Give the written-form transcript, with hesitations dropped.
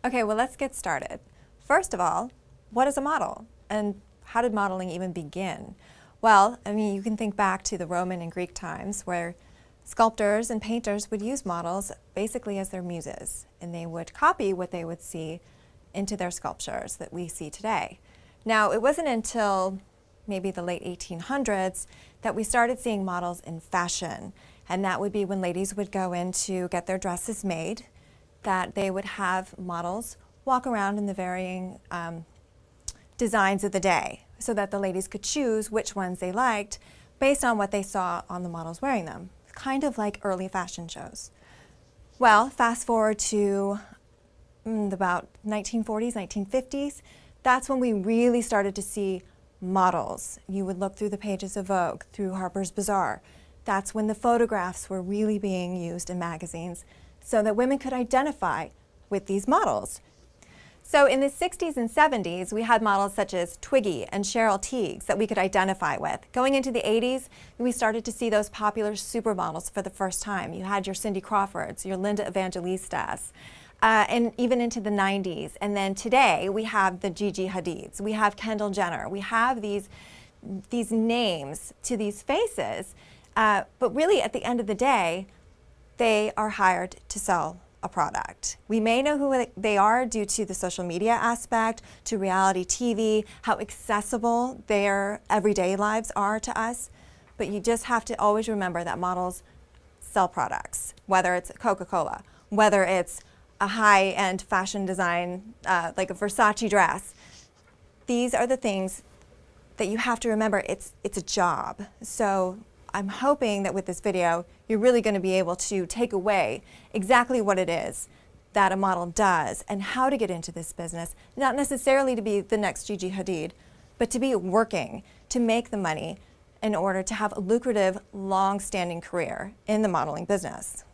Okay, well, let's get started. First of all, what is a model? And how did modeling even begin? Well, I mean, you can think back to the Roman and Greek times where sculptors and painters would use models basically as their muses, and they would copy what they would see into their sculptures that we see today. Now, it wasn't until maybe the late 1800s that we started seeing models in fashion, and that would be when ladies would go in to get their dresses made, that they would have models walk around in the varying designs of the day so that the ladies could choose which ones they liked based on what they saw on the models wearing them, kind of like early fashion shows. Well, fast forward to about 1940s, 1950s, that's when we really started to see models. You would look through the pages of Vogue, through Harper's Bazaar. That's when the photographs were really being used in magazines so that women could identify with these models. So in the 60s and 70s, we had models such as Twiggy and Cheryl Tiegs that we could identify with. Going into the 80s, we started to see those popular supermodels for the first time. You had your Cindy Crawfords, your Linda Evangelistas, and even into the 90s. And then today, we have the Gigi Hadids, we have Kendall Jenner, we have these names to these faces, but really at the end of the day, they are hired to sell a product. We may know who they are due to the social media aspect, to reality TV, how accessible their everyday lives are to us, but you just have to always remember that models sell products, whether it's Coca-Cola, whether it's a high-end fashion design like a Versace dress. These are the things that you have to remember. It's a job. So I'm hoping that with this video, you're really going to be able to take away exactly what it is that a model does and how to get into this business, not necessarily to be the next Gigi Hadid, but to be working, to make the money in order to have a lucrative, long-standing career in the modeling business.